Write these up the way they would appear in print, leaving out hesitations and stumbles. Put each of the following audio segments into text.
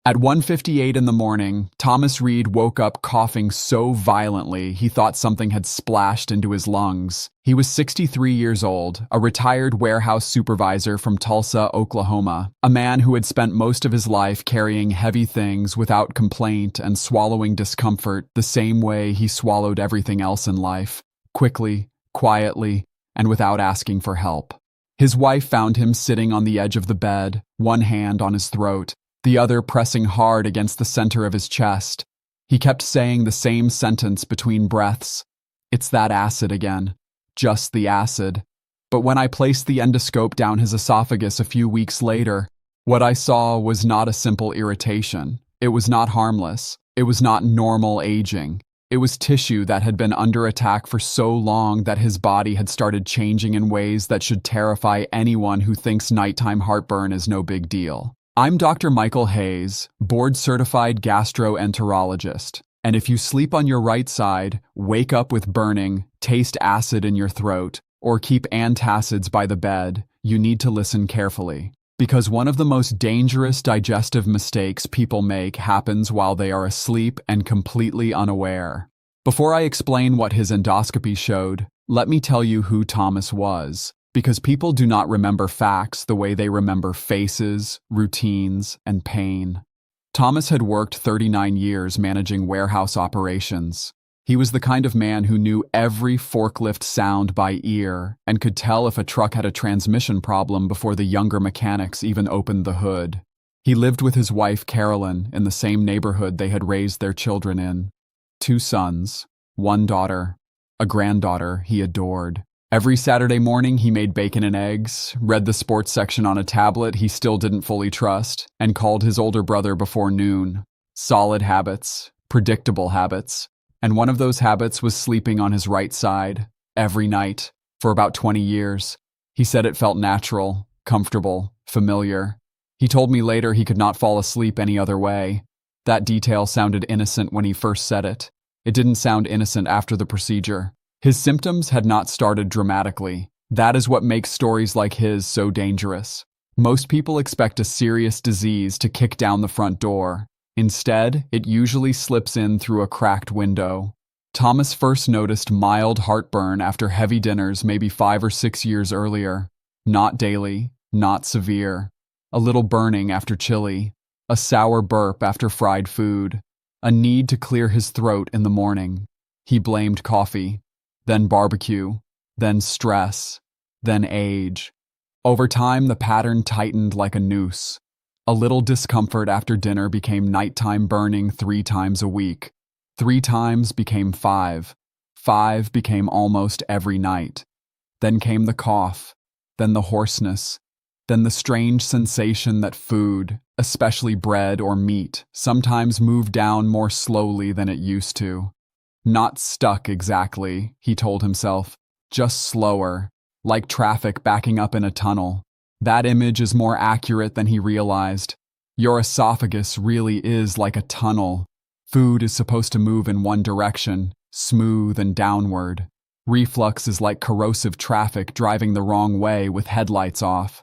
At 1:58 in the morning, Thomas Reed woke up coughing so violently he thought something had splashed into his lungs. He was 63 years old, a retired warehouse supervisor from Tulsa, Oklahoma, a man who had spent most of his life carrying heavy things without complaint and swallowing discomfort the same way he swallowed everything else in life, quickly, quietly, and without asking for help. His wife found him sitting on the edge of the bed, one hand on his throat, the other pressing hard against the center of his chest. He kept saying the same sentence between breaths. "It's that acid again. Just the acid." But when I placed the endoscope down his esophagus a few weeks later, what I saw was not a simple irritation. It was not harmless. It was not normal aging. It was tissue that had been under attack for so long that his body had started changing in ways that should terrify anyone who thinks nighttime heartburn is no big deal. I'm Dr. Michael Hayes, board-certified gastroenterologist, and if you sleep on your right side, wake up with burning, taste acid in your throat, or keep antacids by the bed, you need to listen carefully. Because one of the most dangerous digestive mistakes people make happens while they are asleep and completely unaware. Before I explain what his endoscopy showed, let me tell you who Thomas was. Because people do not remember facts the way they remember faces, routines, and pain. Thomas had worked 39 years managing warehouse operations. He was the kind of man who knew every forklift sound by ear and could tell if a truck had a transmission problem before the younger mechanics even opened the hood. He lived with his wife Carolyn in the same neighborhood they had raised their children in. 2 sons, 1 daughter, a granddaughter he adored. Every Saturday morning he made bacon and eggs, read the sports section on a tablet he still didn't fully trust, and called his older brother before noon. Solid habits, predictable habits, and one of those habits was sleeping on his right side, every night, for about 20 years. He said it felt natural, comfortable, familiar. He told me later he could not fall asleep any other way. That detail sounded innocent when he first said it. It didn't sound innocent after the procedure. His symptoms had not started dramatically. That is what makes stories like his so dangerous. Most people expect a serious disease to kick down the front door. Instead, it usually slips in through a cracked window. Thomas first noticed mild heartburn after heavy dinners maybe 5 or 6 years earlier. Not daily, not severe. A little burning after chili. A sour burp after fried food. A need to clear his throat in the morning. He blamed coffee. Then barbecue, then stress, then age. Over time, the pattern tightened like a noose. A little discomfort after dinner became nighttime burning 3 times a week. 3 times became 5. 5 became almost every night. Then came the cough, then the hoarseness, then the strange sensation that food, especially bread or meat, sometimes moved down more slowly than it used to. Not stuck exactly, he told himself, just slower, like traffic backing up in a tunnel. That image is more accurate than he realized. Your esophagus really is like a tunnel. Food is supposed to move in one direction, smooth and downward. Reflux is like corrosive traffic driving the wrong way with headlights off.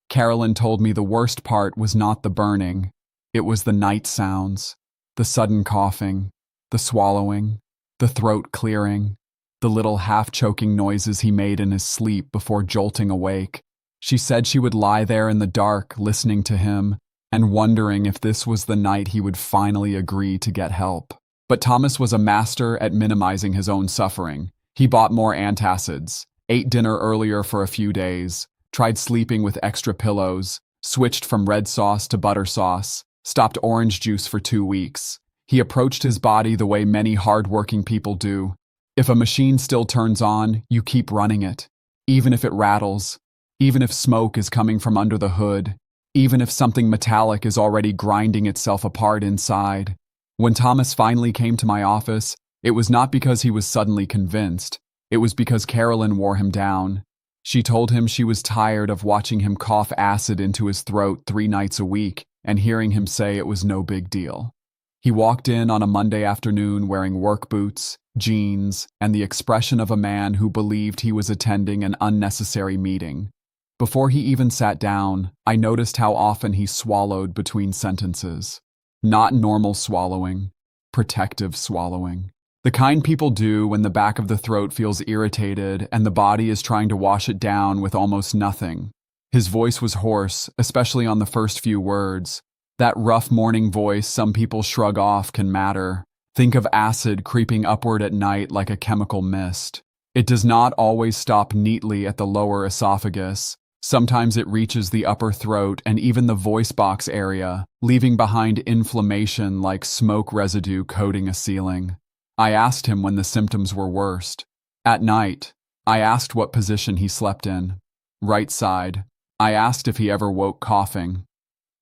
Carolyn told me the worst part was not the burning. It was the night sounds, the sudden coughing, the swallowing, the throat clearing, the little half-choking noises he made in his sleep before jolting awake. She said she would lie there in the dark listening to him and wondering if this was the night he would finally agree to get help. But Thomas was a master at minimizing his own suffering. He bought more antacids, ate dinner earlier for a few days, tried sleeping with extra pillows, switched from red sauce to butter sauce, stopped orange juice for 2 weeks. He approached his body the way many hard-working people do. If a machine still turns on, you keep running it, even if it rattles, even if smoke is coming from under the hood, even if something metallic is already grinding itself apart inside. When Thomas finally came to my office, it was not because he was suddenly convinced. It was because Carolyn wore him down. She told him she was tired of watching him cough acid into his throat 3 nights a week and hearing him say it was no big deal. He walked in on a Monday afternoon wearing work boots, jeans, and the expression of a man who believed he was attending an unnecessary meeting. Before he even sat down, I noticed how often he swallowed between sentences. Not normal swallowing, protective swallowing. The kind people do when the back of the throat feels irritated and the body is trying to wash it down with almost nothing. His voice was hoarse, especially on the first few words. That rough morning voice some people shrug off can matter. Think of acid creeping upward at night like a chemical mist. It does not always stop neatly at the lower esophagus. Sometimes it reaches the upper throat and even the voice box area, leaving behind inflammation like smoke residue coating a ceiling. I asked him when the symptoms were worst. At night, I asked what position he slept in. Right side. I asked if he ever woke coughing.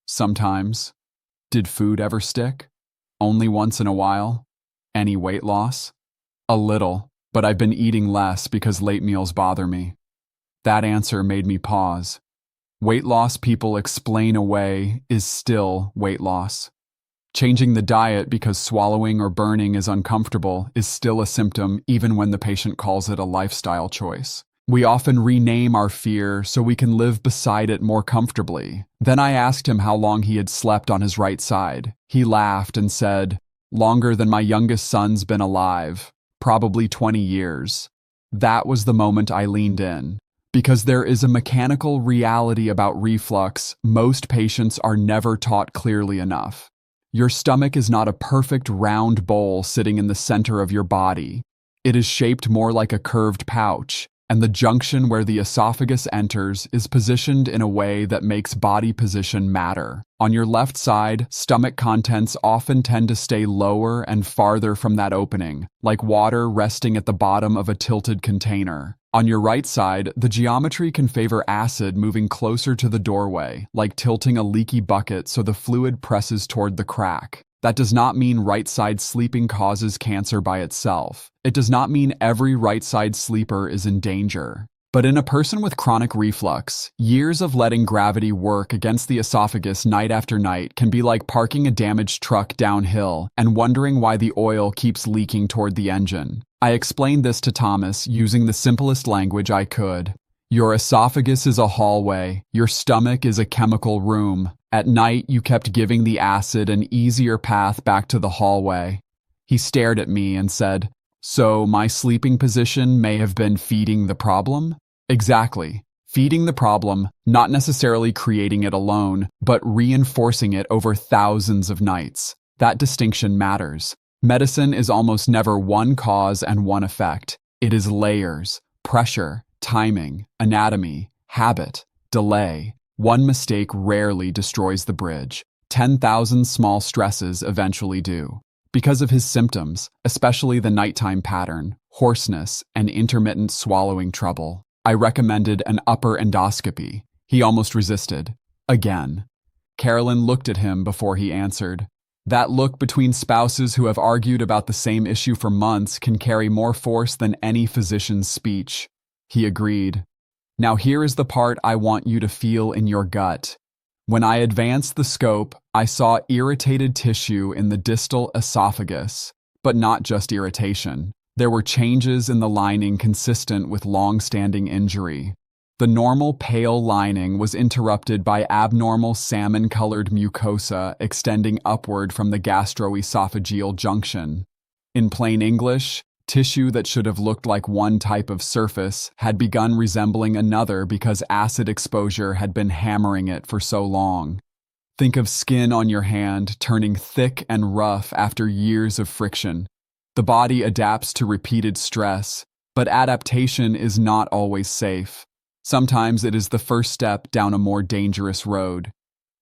Sometimes. Did food ever stick? Only once in a while? Any weight loss? A little, but I've been eating less because late meals bother me. That answer made me pause. Weight loss people explain away is still weight loss. Changing the diet because swallowing or burning is uncomfortable is still a symptom even when the patient calls it a lifestyle choice. We often rename our fear so we can live beside it more comfortably. Then I asked him how long he had slept on his right side. He laughed and said, "Longer than my youngest son's been alive, probably 20 years. That was the moment I leaned in. Because there is a mechanical reality about reflux most patients are never taught clearly enough. Your stomach is not a perfect round bowl sitting in the center of your body. It is shaped more like a curved pouch, and the junction where the esophagus enters is positioned in a way that makes body position matter. On your left side, stomach contents often tend to stay lower and farther from that opening, like water resting at the bottom of a tilted container. On your right side, the geometry can favor acid moving closer to the doorway, like tilting a leaky bucket so the fluid presses toward the crack. That does not mean right-side sleeping causes cancer by itself. It does not mean every right-side sleeper is in danger. But in a person with chronic reflux, years of letting gravity work against the esophagus night after night can be like parking a damaged truck downhill and wondering why the oil keeps leaking toward the engine. I explained this to Thomas using the simplest language I could. Your esophagus is a hallway. Your stomach is a chemical room. At night, you kept giving the acid an easier path back to the hallway. He stared at me and said, "So my sleeping position may have been feeding the problem?" Exactly. Feeding the problem, not necessarily creating it alone, but reinforcing it over thousands of nights. That distinction matters. Medicine is almost never one cause and one effect. It is layers, pressure, timing, anatomy, habit, delay. One mistake rarely destroys the bridge. 10,000 small stresses eventually do. Because of his symptoms, especially the nighttime pattern, hoarseness, and intermittent swallowing trouble, I recommended an upper endoscopy. He almost resisted. Again. Carolyn looked at him before he answered. That look between spouses who have argued about the same issue for months can carry more force than any physician's speech. He agreed. Now here is the part I want you to feel in your gut. When I advanced the scope, I saw irritated tissue in the distal esophagus, but not just irritation. There were changes in the lining consistent with long-standing injury. The normal pale lining was interrupted by abnormal salmon-colored mucosa extending upward from the gastroesophageal junction. In plain English, tissue that should have looked like one type of surface had begun resembling another because acid exposure had been hammering it for so long. Think of skin on your hand turning thick and rough after years of friction. The body adapts to repeated stress, but adaptation is not always safe. Sometimes it is the first step down a more dangerous road.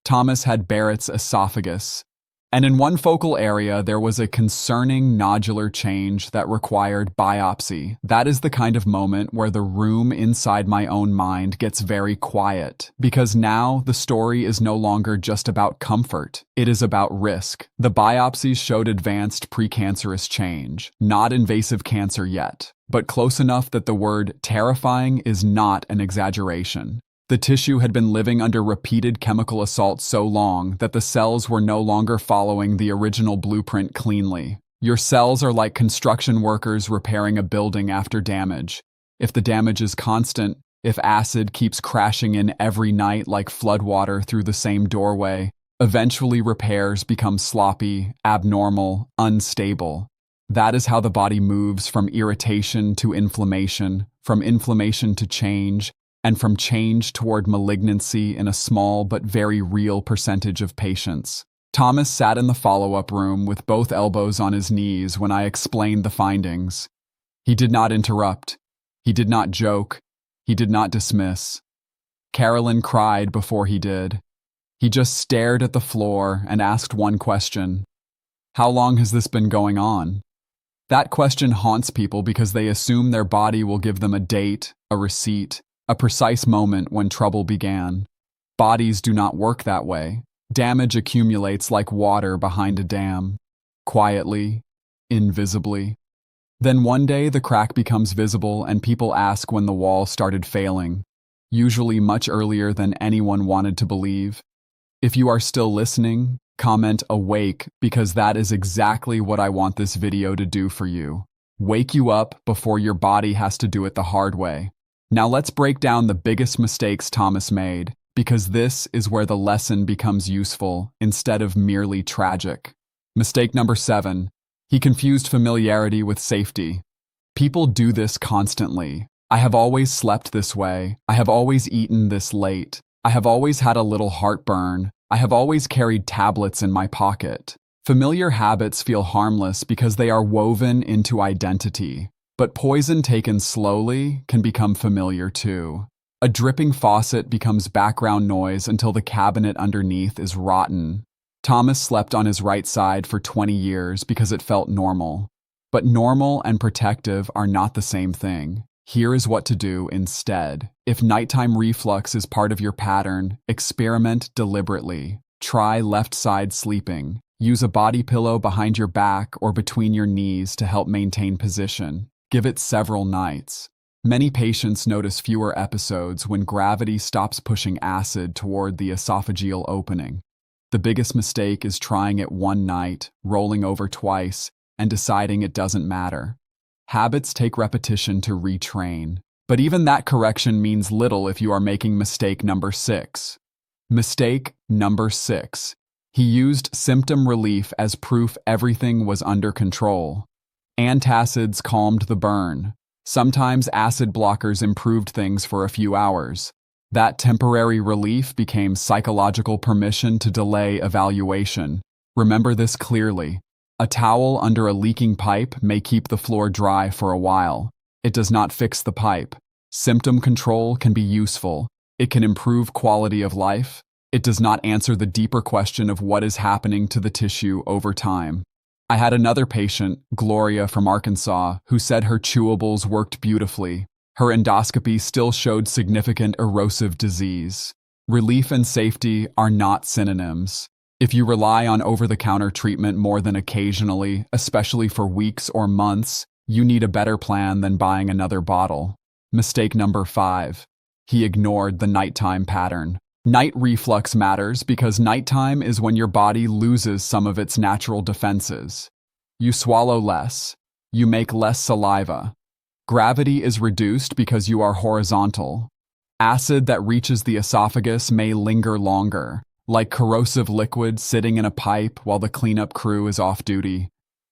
Thomas had Barrett's esophagus, and in one focal area there was a concerning nodular change that required biopsy. That is the kind of moment where the room inside my own mind gets very quiet, because now the story is no longer just about comfort. It is about risk. The biopsies showed advanced precancerous change, not invasive cancer yet, but close enough that the word terrifying is not an exaggeration. The tissue had been living under repeated chemical assault so long that the cells were no longer following the original blueprint cleanly. Your cells are like construction workers repairing a building after damage. If the damage is constant, if acid keeps crashing in every night like floodwater through the same doorway, Eventually, repairs become sloppy, abnormal, unstable. That is how the body moves from irritation to inflammation, from inflammation to change, and from change toward malignancy in a small but very real percentage of patients. Thomas sat in the follow-up room with both elbows on his knees when I explained the findings. He did not interrupt. He did not joke. He did not dismiss. Carolyn cried before he did. He just stared at the floor and asked one question. How long has this been going on? That question haunts people because they assume their body will give them a date, a receipt, a precise moment when trouble began. Bodies do not work that way. Damage accumulates like water behind a dam, quietly, invisibly. Then one day the crack becomes visible and people ask when the wall started failing, usually much earlier than anyone wanted to believe. If you are still listening, comment awake because that is exactly what I want this video to do for you. Wake you up before your body has to do it the hard way. Now let's break down the biggest mistakes Thomas made, because this is where the lesson becomes useful instead of merely tragic. Mistake number 7. He confused familiarity with safety. People do this constantly. I have always slept this way. I have always eaten this late. I have always had a little heartburn. I have always carried tablets in my pocket. Familiar habits feel harmless because they are woven into identity. But poison taken slowly can become familiar too. A dripping faucet becomes background noise until the cabinet underneath is rotten. Thomas slept on his right side for 20 years because it felt normal. But normal and protective are not the same thing. Here is what to do instead. If nighttime reflux is part of your pattern, experiment deliberately. Try left side sleeping. Use a body pillow behind your back or between your knees to help maintain position. Give it several nights. Many patients notice fewer episodes when gravity stops pushing acid toward the esophageal opening. The biggest mistake is trying it one night, rolling over twice, and deciding it doesn't matter. Habits take repetition to retrain. But even that correction means little if you are making mistake number 6. Mistake number 6. He used symptom relief as proof everything was under control. Antacids calmed the burn. Sometimes acid blockers improved things for a few hours. That temporary relief became psychological permission to delay evaluation. Remember this clearly. A towel under a leaking pipe may keep the floor dry for a while. It does not fix the pipe. Symptom control can be useful. It can improve quality of life. It does not answer the deeper question of what is happening to the tissue over time. I had another patient, Gloria from Arkansas, who said her chewables worked beautifully. Her endoscopy still showed significant erosive disease. Relief and safety are not synonyms. If you rely on over-the-counter treatment more than occasionally, especially for weeks or months, you need a better plan than buying another bottle. Mistake number 5. He ignored the nighttime pattern. Night reflux matters because nighttime is when your body loses some of its natural defenses. You swallow less. You make less saliva. Gravity is reduced because you are horizontal. Acid that reaches the esophagus may linger longer, like corrosive liquid sitting in a pipe while the cleanup crew is off duty.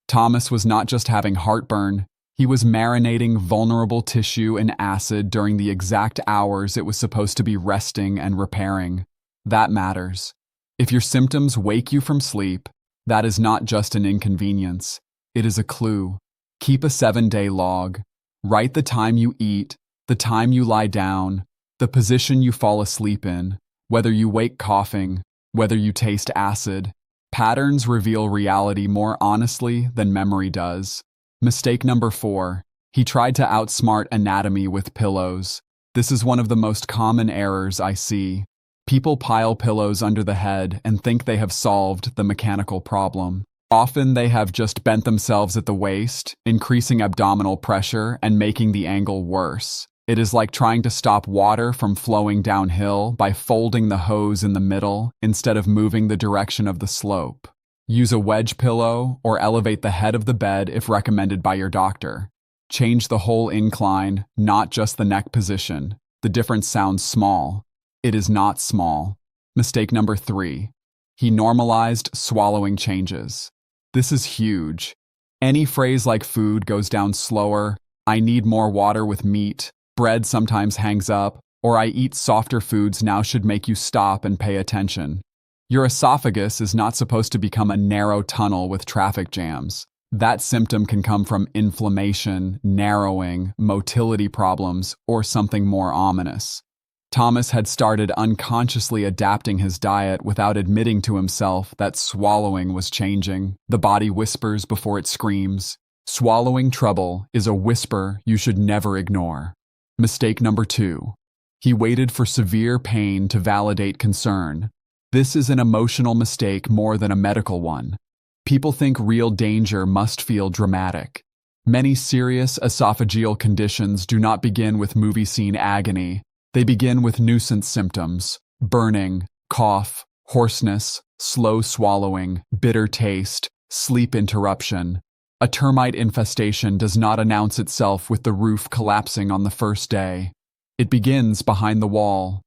Thomas was not just having heartburn, he was marinating vulnerable tissue in acid during the exact hours it was supposed to be resting and repairing. That matters. If your symptoms wake you from sleep, that is not just an inconvenience. It is a clue. Keep a 7-day log. Write the time you eat, the time you lie down, the position you fall asleep in, whether you wake coughing, whether you taste acid. Patterns reveal reality more honestly than memory does. Mistake number 4. He tried to outsmart anatomy with pillows. This is one of the most common errors I see. People pile pillows under the head and think they have solved the mechanical problem. Often they have just bent themselves at the waist, increasing abdominal pressure and making the angle worse. It is like trying to stop water from flowing downhill by folding the hose in the middle instead of moving the direction of the slope. Use a wedge pillow or elevate the head of the bed if recommended by your doctor. Change the whole incline, not just the neck position. The difference sounds small. It is not small. Mistake number 3. He normalized swallowing changes. This is huge. Any phrase like food goes down slower, I need more water with meat, bread sometimes hangs up, or I eat softer foods now should make you stop and pay attention. Your esophagus is not supposed to become a narrow tunnel with traffic jams. That symptom can come from inflammation, narrowing, motility problems, or something more ominous. Thomas had started unconsciously adapting his diet without admitting to himself that swallowing was changing. The body whispers before it screams. Swallowing trouble is a whisper you should never ignore. Mistake number 2. He waited for severe pain to validate concern. This is an emotional mistake more than a medical one. People think real danger must feel dramatic. Many serious esophageal conditions do not begin with movie scene agony. They begin with nuisance symptoms: burning, cough, hoarseness, slow swallowing, bitter taste, sleep interruption. A termite infestation does not announce itself with the roof collapsing on the first day. It begins behind the wall.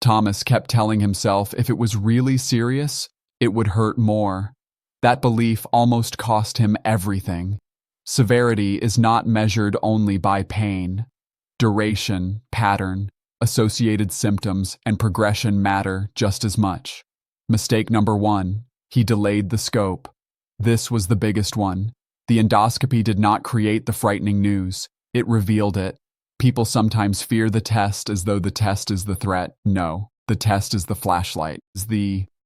Thomas kept telling himself if it was really serious, it would hurt more. That belief almost cost him everything. Severity is not measured only by pain. Duration, pattern, associated symptoms, and progression matter just as much. Mistake number 1. He delayed the scope. This was the biggest one. The endoscopy did not create the frightening news. It revealed it. People sometimes fear the test as though the test is the threat. No, the test is the flashlight.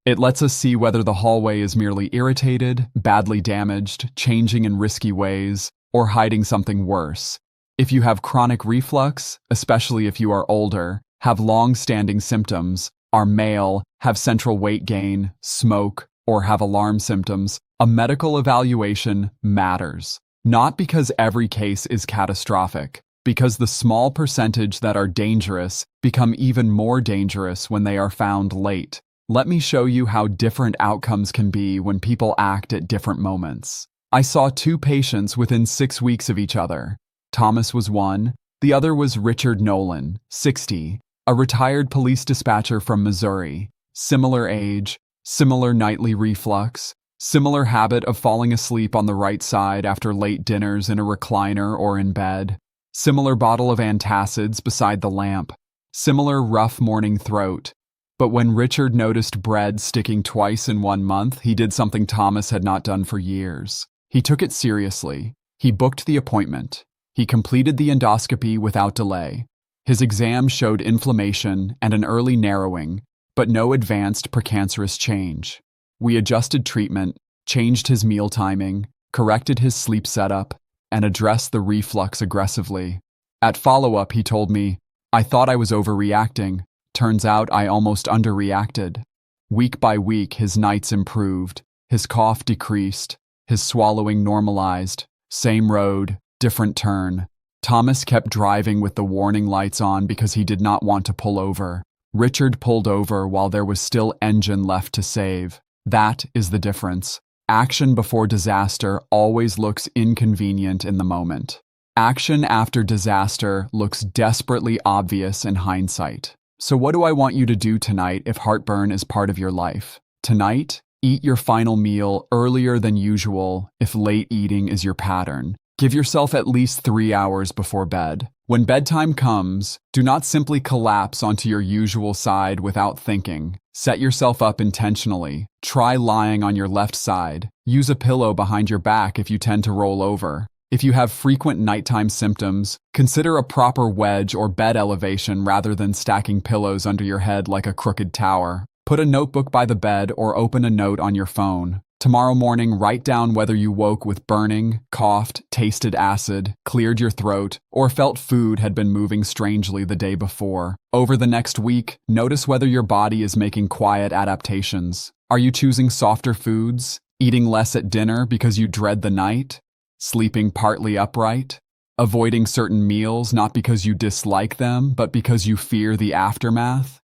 It lets us see whether the hallway is merely irritated, badly damaged, changing in risky ways, or hiding something worse. If you have chronic reflux, especially if you are older, have long-standing symptoms, are male, have central weight gain, smoke, or have alarm symptoms, a medical evaluation matters. Not because every case is catastrophic, because the small percentage that are dangerous become even more dangerous when they are found late. Let me show you how different outcomes can be when people act at different moments. I saw 2 patients within 6 weeks of each other. Thomas was one, the other was Richard Nolan, 60, a retired police dispatcher from Missouri. Similar age, similar nightly reflux, similar habit of falling asleep on the right side after late dinners in a recliner or in bed. Similar bottle of antacids beside the lamp. Similar rough morning throat. But when Richard noticed bread sticking twice in 1 month, he did something Thomas had not done for years. He took it seriously. He booked the appointment. He completed the endoscopy without delay. His exam showed inflammation and an early narrowing, but no advanced precancerous change. We adjusted treatment, changed his meal timing, corrected his sleep setup, and addressed the reflux aggressively. At follow-up, he told me, "I thought I was overreacting. Turns out I almost underreacted." Week by week, his nights improved. His cough decreased. His swallowing normalized. Same road, different turn. Thomas kept driving with the warning lights on because he did not want to pull over. Richard pulled over while there was still engine left to save. That is the difference. Action before disaster always looks inconvenient in the moment. Action after disaster looks desperately obvious in hindsight. So what do I want you to do tonight if heartburn is part of your life? Tonight, eat your final meal earlier than usual if late eating is your pattern. Give yourself at least 3 hours before bed. When bedtime comes, do not simply collapse onto your usual side without thinking. Set yourself up intentionally. Try lying on your left side. Use a pillow behind your back if you tend to roll over. If you have frequent nighttime symptoms, consider a proper wedge or bed elevation rather than stacking pillows under your head like a crooked tower. Put a notebook by the bed or open a note on your phone. Tomorrow morning, write down whether you woke with burning, coughed, tasted acid, cleared your throat, or felt food had been moving strangely the day before. Over the next week, notice whether your body is making quiet adaptations. Are you choosing softer foods? Eating less at dinner because you dread the night? Sleeping partly upright? Avoiding certain meals not because you dislike them, but because you fear the aftermath?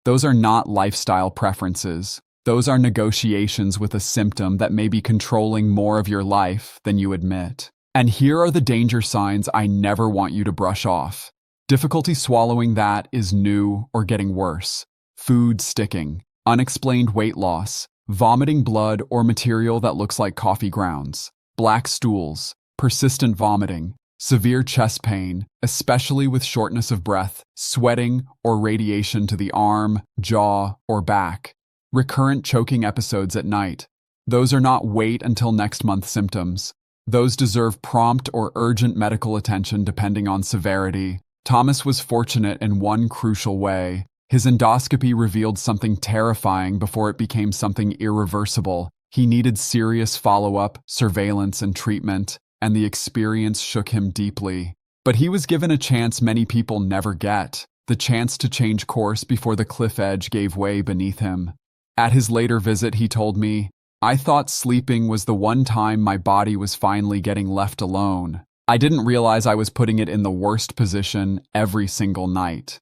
Those are not lifestyle preferences. Those are negotiations with a symptom that may be controlling more of your life than you admit. And here are the danger signs I never want you to brush off. Difficulty swallowing that is new or getting worse. Food sticking. Unexplained weight loss. vomiting blood or material that looks like coffee grounds, black stools, persistent vomiting, severe chest pain, especially with shortness of breath, sweating, or radiation to the arm, jaw, or back, recurrent choking episodes at night. Those are not wait until next month symptoms. Those deserve prompt or urgent medical attention depending on severity. Thomas was fortunate in one crucial way. His endoscopy revealed something terrifying before it became something irreversible. He needed serious follow-up, surveillance, and treatment, and the experience shook him deeply. But he was given a chance many people never get, the chance to change course before the cliff edge gave way beneath him. At his later visit, he told me, "I thought sleeping was the one time my body was finally getting left alone. I didn't realize I was putting it in the worst position every single night."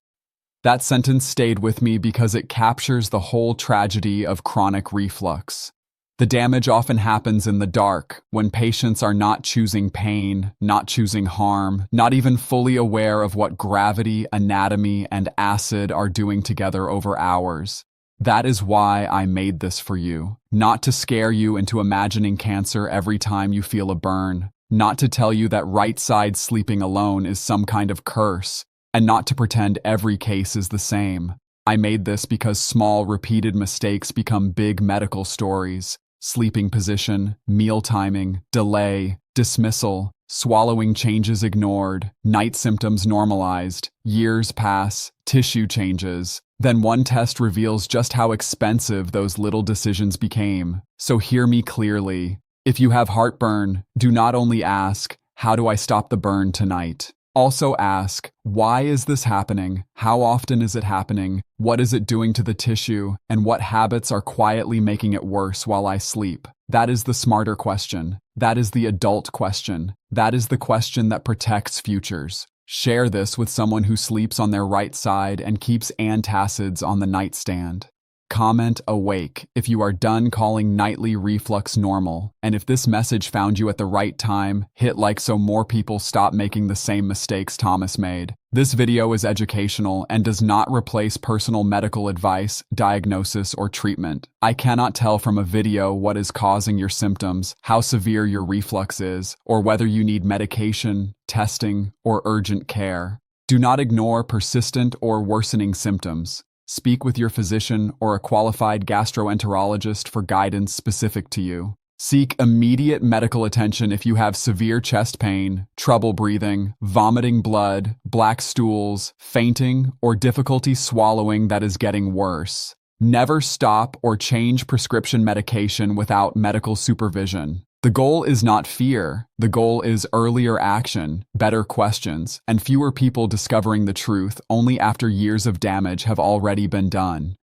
That sentence stayed with me because it captures the whole tragedy of chronic reflux. The damage often happens in the dark, when patients are not choosing pain, not choosing harm, not even fully aware of what gravity, anatomy, and acid are doing together over hours. That is why I made this for you. Not to scare you into imagining cancer every time you feel a burn. Not to tell you that right-side sleeping alone is some kind of curse. And not to pretend every case is the same. I made this because small, repeated mistakes become big medical stories. Sleeping position, meal timing, delay, dismissal, swallowing changes ignored, night symptoms normalized, years pass, tissue changes. Then one test reveals just how expensive those little decisions became. So hear me clearly. If you have heartburn, do not only ask, "How do I stop the burn tonight?" Also ask, "Why is this happening? How often is it happening? What is it doing to the tissue? And what habits are quietly making it worse while I sleep?" That is the smarter question. That is the adult question. That is the question that protects futures. Share this with someone who sleeps on their right side and keeps antacids on the nightstand. Comment awake if you are done calling nightly reflux normal. And if this message found you at the right time, hit like so more people stop making the same mistakes Thomas made. This video is educational and does not replace personal medical advice, diagnosis, or treatment. I cannot tell from a video what is causing your symptoms, how severe your reflux is, or whether you need medication, testing, or urgent care. Do not ignore persistent or worsening symptoms. Speak with your physician or a qualified gastroenterologist for guidance specific to you. Seek immediate medical attention if you have severe chest pain, trouble breathing, vomiting blood, black stools, fainting, or difficulty swallowing that is getting worse. Never stop or change prescription medication without medical supervision. The goal is not fear. The goal is earlier action, better questions, and fewer people discovering the truth only after years of damage have already been done.